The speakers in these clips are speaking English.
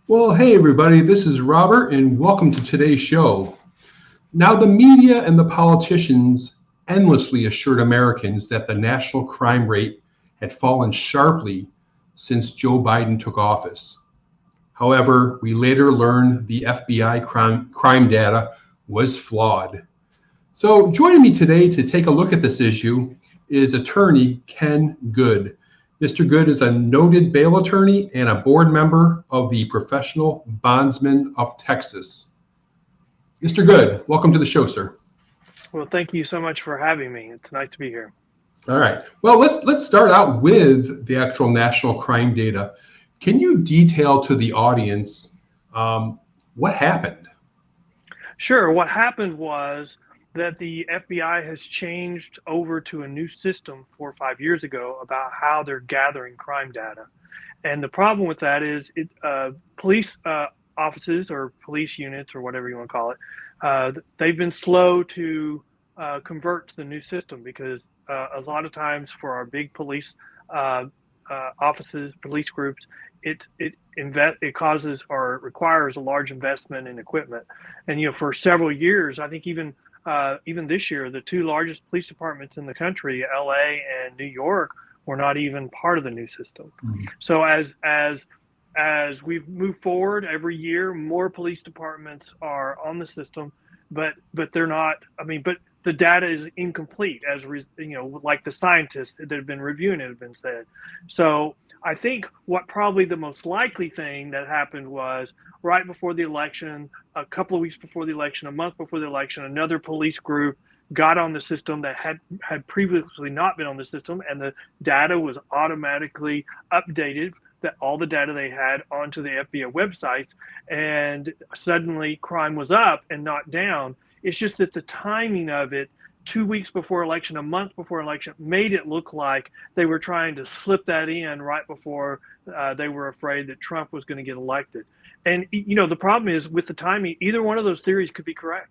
Well, hey everybody, this is Robert and welcome to today's show. Now, the media and the politicians endlessly assured Americans that the national crime rate had fallen sharply since Joe Biden took office. However, we later learned the FBI crime data was flawed. So joining me today to take a look at this issue is attorney Ken Good. Mr. Good is a noted bail attorney and a board member of the Professional Bondsmen of Texas. Mr. Good, welcome to the show, sir. Well, thank you so much for having me. It's nice to be here. All right. Well, let's start out with the actual national crime data. Can you detail to the audience what happened? Sure. What happened was that the FBI has changed over to a new system 4 or 5 years ago about how they're gathering crime data. And the problem with that is police offices or police units or whatever you want to call it, they've been slow to convert to the new system because a lot of times for our big police offices, police groups, it causes or requires a large investment in equipment. And for several years, I think even this year, the two largest police departments in the country, LA and New York, were not even part of the new system. Mm-hmm. So as we've moved forward every year, more police departments are on the system, but they're not. But the data is incomplete, as like the scientists that have been reviewing it have been said. So I think what probably the most likely thing that happened was right before the election, a couple of weeks before the election, a month before the election, another police group got on the system that had previously not been on the system, and the data was automatically updated, that all the data they had onto the FBI websites, and suddenly crime was up and not down. It's just that the timing of it, 2 weeks before election, a month before election, made it look like they were trying to slip that in right before they were afraid that Trump was going to get elected. And, the problem is with the timing, either one of those theories could be correct.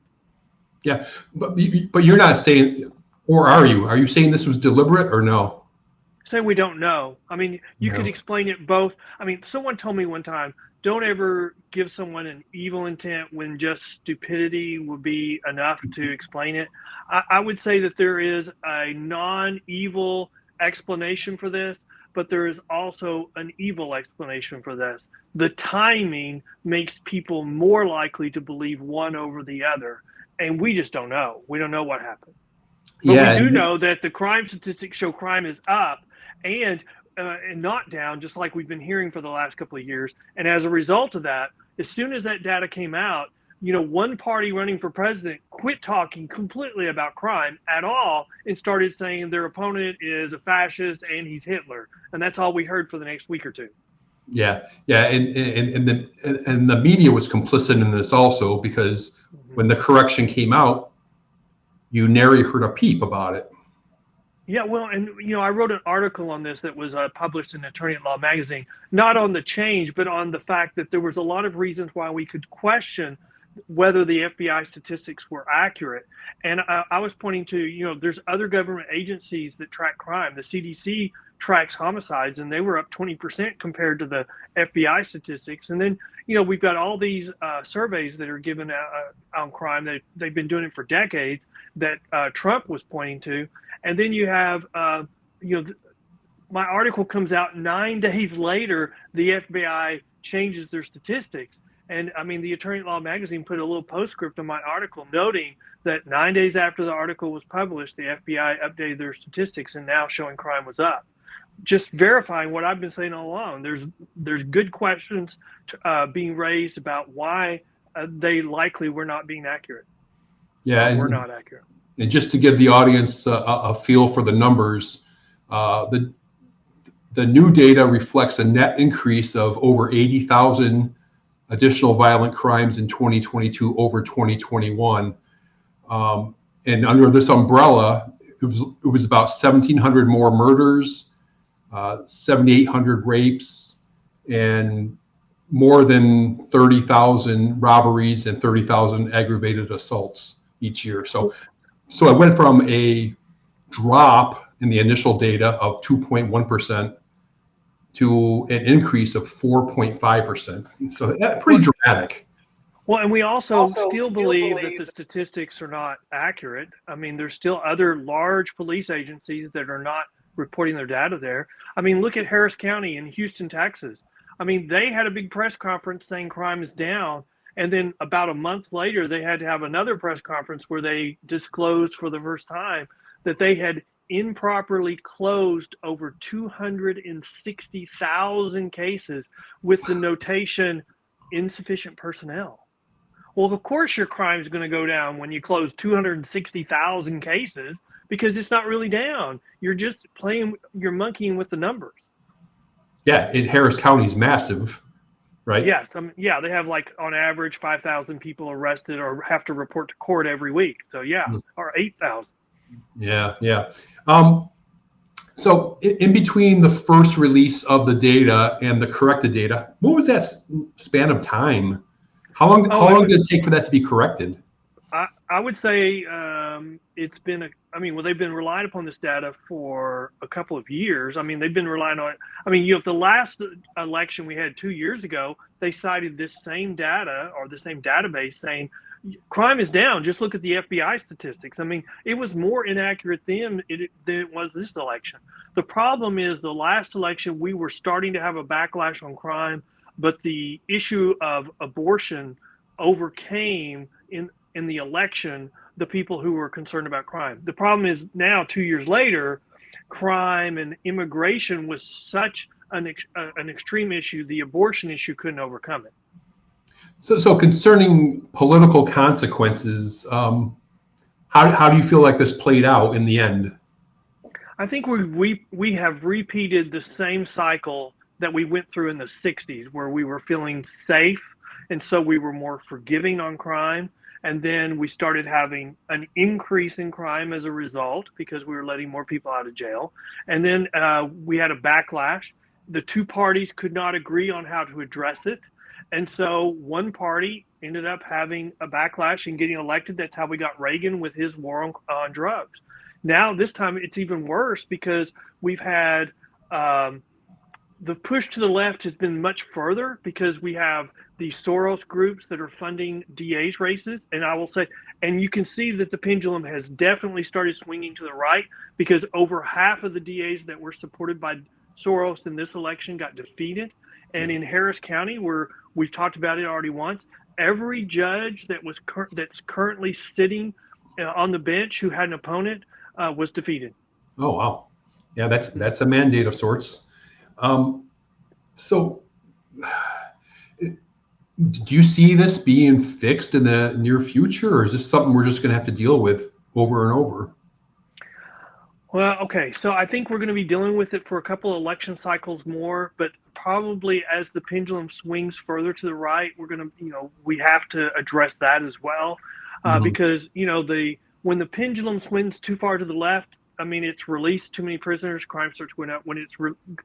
Yeah, but you're not saying, or are you? Are you saying this was deliberate or no? Say we don't know. You could explain it both. Someone told me one time, don't ever give someone an evil intent when just stupidity would be enough to explain it. I would say that there is a non-evil explanation for this, but there is also an evil explanation for this. The timing makes people more likely to believe one over the other, and we just don't know. We don't know what happened. But we do know that the crime statistics show crime is up and not down, just like we've been hearing for the last couple of years. And as a result of that, as soon as that data came out, one party running for president quit talking completely about crime at all and started saying their opponent is a fascist and he's Hitler. And that's all we heard for the next week or two. Yeah. And the media was complicit in this also, because when the correction came out, you nary heard a peep about it. Yeah, well, and I wrote an article on this that was published in Attorney at Law magazine, not on the change, but on the fact that there was a lot of reasons why we could question whether the FBI statistics were accurate. And I was pointing to, there's other government agencies that track crime. The CDC tracks homicides, and they were up 20% compared to the FBI statistics. And then, we've got all these surveys that are given out on crime. They've been doing it for decades that Trump was pointing to. And then you have, my article comes out 9 days later, the FBI changes their statistics. And the Attorney at Law magazine put a little postscript on my article noting that 9 days after the article was published, the FBI updated their statistics and now showing crime was up. Just verifying what I've been saying all along. There's good questions being raised about why they likely were not being accurate. Yeah, we're not accurate. And just to give the audience a feel for the numbers, the new data reflects a net increase of over 80,000 additional violent crimes in 2022 over 2021. And under this umbrella, it was about 1,700 more murders, 7,800 rapes, and more than 30,000 robberies and 30,000 aggravated assaults each year. So it went from a drop in the initial data of 2.1% to an increase of 4.5%. So that's pretty dramatic. Well, and we also still believe that the statistics are not accurate. I mean, there's still other large police agencies that are not reporting their data there. I mean, look at Harris County in Houston, Texas. I mean, they had a big press conference saying crime is down. And then about a month later, they had to have another press conference where they disclosed for the first time that they had improperly closed over 260,000 cases with the notation insufficient personnel. Well, of course, your crime is going to go down when you close 260,000 cases because it's not really down. You're just you're monkeying with the numbers. Yeah, Harris County is massive, right? Yes. Yeah, they have like on average 5,000 people arrested or have to report to court every week. So, yeah, or 8,000. Yeah, yeah. So in between the first release of the data and the corrected data, what was that span of time? How long did it take for that to be corrected? I would say it's been they've been relying upon this data for a couple of years. I mean, they've been relying on it. I mean, the last election we had 2 years ago, they cited this same data or the same database saying crime is down. Just look at the FBI statistics. I mean, it was more inaccurate then than it was this election. The problem is the last election, we were starting to have a backlash on crime, but the issue of abortion overcame in the election the people who were concerned about crime. The problem is now, 2 years later, crime and immigration was such an extreme issue, the abortion issue couldn't overcome it. So concerning political consequences, how do you feel like this played out in the end? I think we have repeated the same cycle that we went through in the 60s, where we were feeling safe, and so we were more forgiving on crime. And then we started having an increase in crime as a result because we were letting more people out of jail. And then we had a backlash. The two parties could not agree on how to address it. And so one party ended up having a backlash and getting elected. That's how we got Reagan with his war on drugs. Now, this time it's even worse because we've had the push to the left has been much further because we have the Soros groups that are funding DA's races. And I will say, and you can see that the pendulum has definitely started swinging to the right because over half of the DAs that were supported by Soros in this election got defeated. And in Harris County, where we've talked about it already once, every judge that's currently sitting on the bench who had an opponent was defeated. Oh, wow. Yeah, that's a mandate of sorts. So do you see this being fixed in the near future, or is this something we're just going to have to deal with over and over? Well, okay. So I think we're going to be dealing with it for a couple of election cycles more, but probably as the pendulum swings further to the right, we're going to, we have to address that as well. Because, when the pendulum swings too far to the left, I mean, it's released too many prisoners, crime starts going up. When it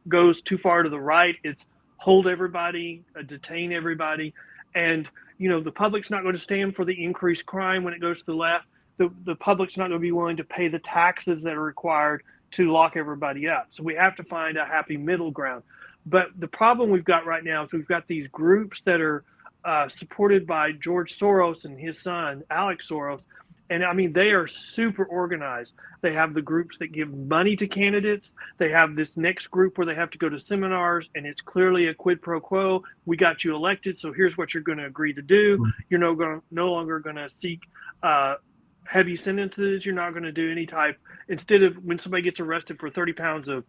goes too far to the right, it's hold everybody, detain everybody. And, the public's not going to stand for the increased crime when it goes to the left. The public's not going to be willing to pay the taxes that are required to lock everybody up. So we have to find a happy middle ground. But the problem we've got right now is we've got these groups that are supported by George Soros and his son, Alex Soros. And I mean, they are super organized. They have the groups that give money to candidates. They have this next group where they have to go to seminars, and it's clearly a quid pro quo. We got you elected, so here's what you're going to agree to do. You're no longer going to seek heavy sentences. You're not going to do any type. Instead of when somebody gets arrested for 30 pounds of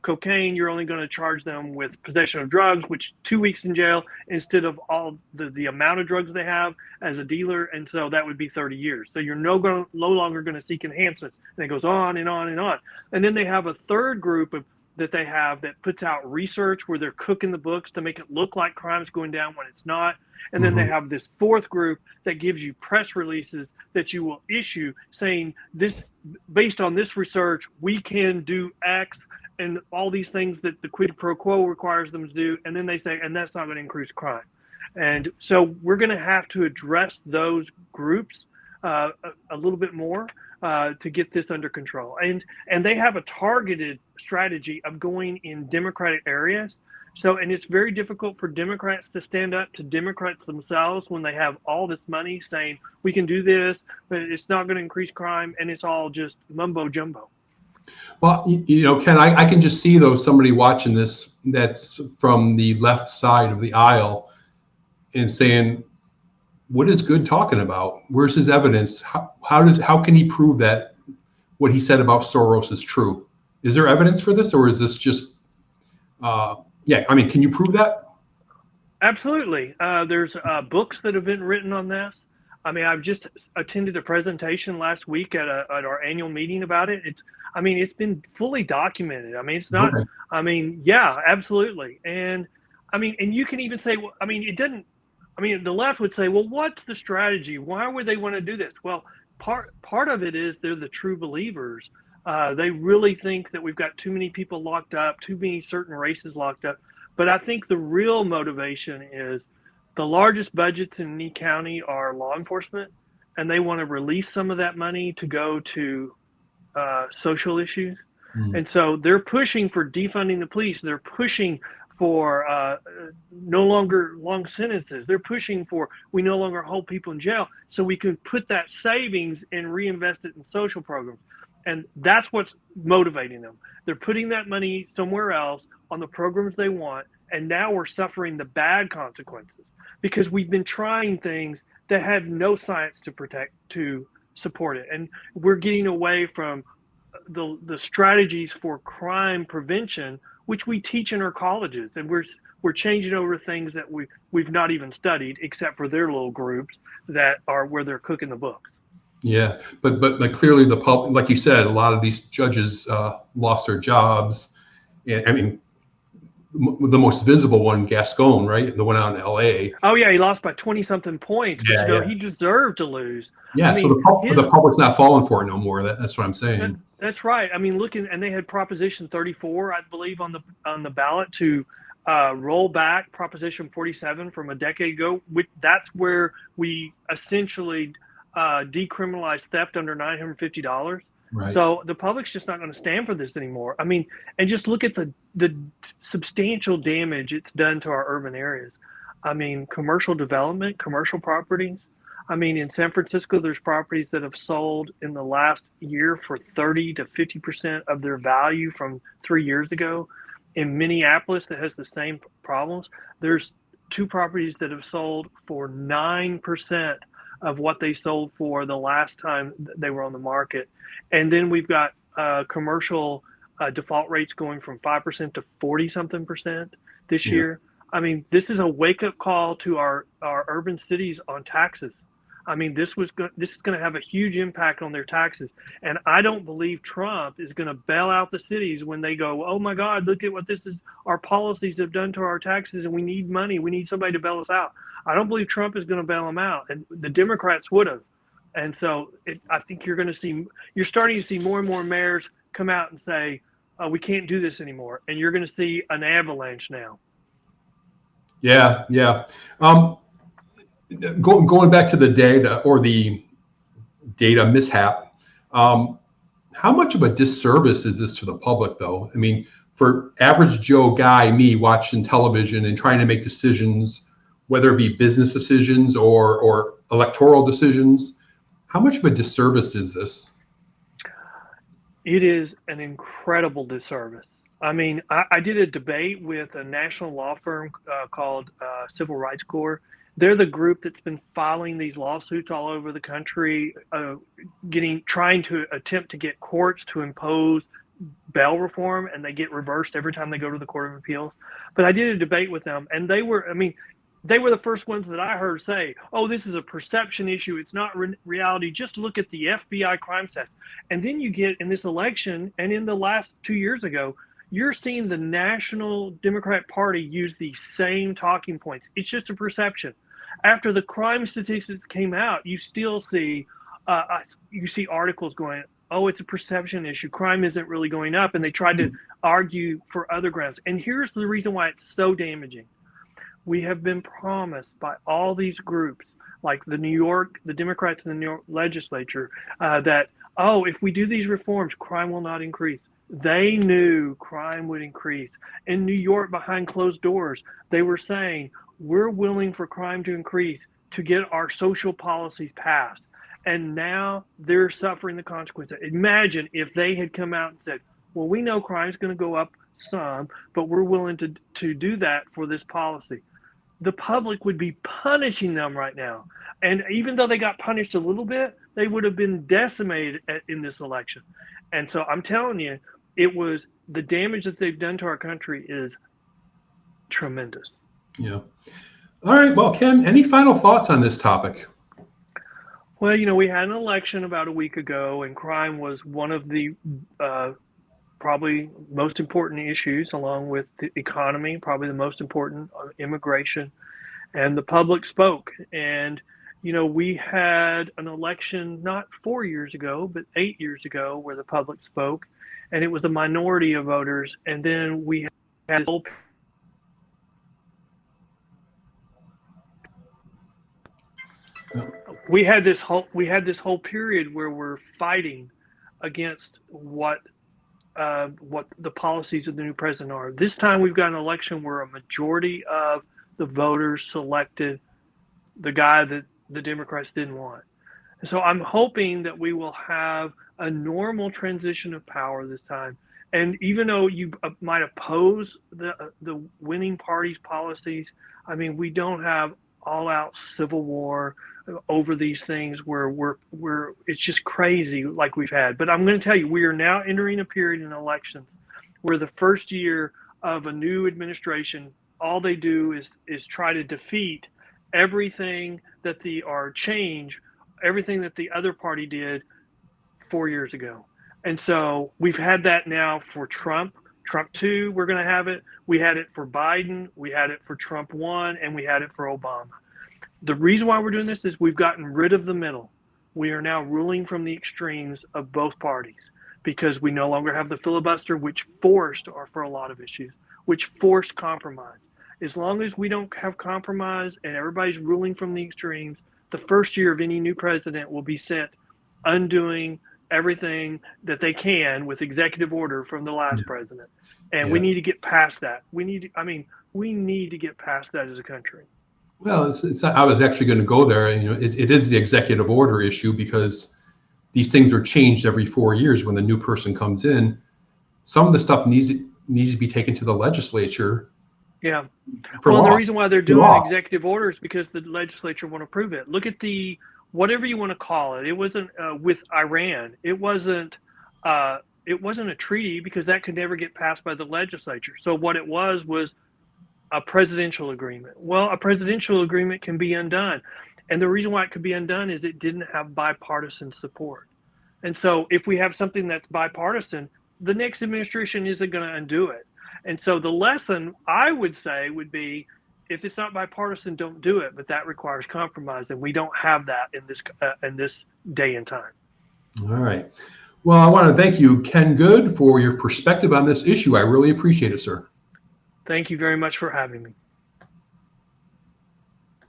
cocaine, you're only going to charge them with possession of drugs, which 2 weeks in jail instead of all the amount of drugs they have as a dealer. And so that would be 30 years. So you're no longer going to seek enhancements. And it goes on and on and on. And then they have a third group that they have that puts out research where they're cooking the books to make it look like crime's going down when it's not. And then they have this fourth group that gives you press releases that you will issue saying this, based on this research, we can do X and all these things that the quid pro quo requires them to do. And then they say, and that's not going to increase crime. And so we're going to have to address those groups a little bit more to get this under control. And they have a targeted strategy of going in Democratic areas. So, and it's very difficult for Democrats to stand up to Democrats themselves when they have all this money saying, we can do this, but it's not going to increase crime, and it's all just mumbo jumbo. Well, Ken, I can just see though somebody watching this that's from the left side of the aisle and saying, what is Good talking about? Where's his evidence? How can he prove that what he said about Soros is true? Is there evidence for this, or is this just yeah, I mean, can you prove that? Absolutely. There's books that have been written on this. I mean, I've just attended a presentation last week at our annual meeting about it. It's been fully documented. I mean, it's not, Okay. I mean, yeah, absolutely. And I mean, and you can even say, well, I mean, it didn't, I mean, the left would say, well, what's the strategy? Why would they want to do this? Well, part of it is they're the true believers. They really think that we've got too many people locked up, too many certain races locked up. But I think the real motivation is the largest budgets in any county are law enforcement, and they want to release some of that money to go to social issues. Mm. And so they're pushing for defunding the police. They're pushing for no longer long sentences. They're pushing for we no longer hold people in jail so we can put that savings and reinvest it in social programs. And that's what's motivating them. They're putting that money somewhere else on the programs they want. And now we're suffering the bad consequences because we've been trying things that had no science to support it. And we're getting away from the strategies for crime prevention, which we teach in our colleges, and we're changing over things that we've not even studied, except for their little groups that are where they're cooking the books. Yeah, but clearly the public, like you said, a lot of these judges lost their jobs. And I mean, the most visible one, Gascon, right? The one out in L.A. Oh yeah, he lost by 20 something points, but Yeah, yeah. he deserved to lose. Yeah, I mean, so the public's not falling for it no more. That's what I'm saying. That's right. I mean, and they had Proposition 34, I believe, on the ballot to roll back Proposition 47 from a decade ago. That's where we essentially decriminalized theft under $950. Right. So the public's just not going to stand for this anymore. I mean, and just look at the substantial damage it's done to our urban areas. I mean, commercial development, commercial properties. I mean, in San Francisco, there's properties that have sold in the last year for 30 to 50% of their value from 3 years ago. In Minneapolis, that has the same problems. There's 2 properties that have sold for 9% of what they sold for the last time they were on the market. And then we've got commercial default rates going from 5% to 40 something percent this year. I mean, this is a wake up call to our urban cities on taxes. I mean, this is going to have a huge impact on their taxes. And I don't believe Trump is going to bail out the cities when they go, oh my God, look at what our policies have done to our taxes, and we need money. We need somebody to bail us out. I don't believe Trump is going to bail them out, and the Democrats would have. And so I think you're starting to see more and more mayors come out and say, we can't do this anymore. And you're going to see an avalanche now. Yeah, yeah. Going back to the data or the data mishap, how much of a disservice is this to the public, though? I mean, for average Joe guy, me watching television and trying to make decisions, whether it be business decisions or electoral decisions, how much of a disservice is this? It is an incredible disservice. I mean, I did a debate with a national law firm called Civil Rights Corps. They're the group that's been filing these lawsuits all over the country, trying to attempt to get courts to impose bail reform, and they get reversed every time they go to the Court of Appeals. But I did a debate with them, and they were the first ones that I heard say, oh, this is a perception issue. It's not reality. Just look at the FBI crime stats. And then you get in this election, and in the last 2 years ago, you're seeing the National Democrat Party use the same talking points. It's just a perception. After the crime statistics came out, you still see articles going, oh, it's a perception issue. Crime isn't really going up. And they tried to argue for other grounds. And here's the reason why it's so damaging. We have been promised by all these groups like the Democrats in the New York legislature, that, oh, if we do these reforms, crime will not increase. They knew crime would increase. In New York, behind closed doors, they were saying, we're willing for crime to increase to get our social policies passed. And now they're suffering the consequences. Imagine if they had come out and said, well, we know crime's going to go up some, but we're willing to do that for this policy. The public would be punishing them right now. And even though they got punished a little bit, they would have been decimated in this election. And so I'm telling you, the damage that they've done to our country is tremendous. Yeah. All right. Well, Ken, any final thoughts on this topic? Well, we had an election about a week ago, and crime was one of the probably most important issues, along with the economy, probably the most important, immigration, and the public spoke. And, we had an election not 4 years ago, but 8 years ago where the public spoke, and it was a minority of voters. And then we had this whole period where we're fighting against what the policies of the new president are. This time we've got an election where a majority of the voters selected the guy that the Democrats didn't want. And so I'm hoping that we will have a normal transition of power this time. And even though you might oppose the winning party's policies, I mean, we don't have all-out civil war over these things where it's just crazy like we've had. But I'm going to tell you, we are now entering a period in elections where the first year of a new administration, all they do is try to defeat everything change everything that the other party did 4 years ago. And so we've had that now for Trump 2, we're going to have it. We had it for Biden, we had it for Trump 1, and we had it for Obama. The reason why we're doing this is we've gotten rid of the middle. We are now ruling from the extremes of both parties because we no longer have the filibuster, which forced, or for a lot of issues, which forced compromise. As long as we don't have compromise and everybody's ruling from the extremes, the first year of any new president will be set undoing everything that they can with executive order from the last president. And we need to get past that. We need to get past that as a country. Well, I was actually going to go there. It is the executive order issue because these things are changed every 4 years when the new person comes in. Some of the stuff needs to be taken to the legislature. Yeah. Well, the reason why they're doing executive orders is because the legislature won't approve it. Look at whatever you want to call it. It wasn't with Iran. It wasn't a treaty because that could never get passed by the legislature. So what it was a presidential agreement. Well, a presidential agreement can be undone. And the reason why it could be undone is it didn't have bipartisan support. And so if we have something that's bipartisan, the next administration isn't going to undo it. And so the lesson I would say would be, if it's not bipartisan, don't do it. But that requires compromise, and we don't have that in this day and time. All right. Well, I want to thank you, Ken Good, for your perspective on this issue. I really appreciate it, sir. Thank you very much for having me.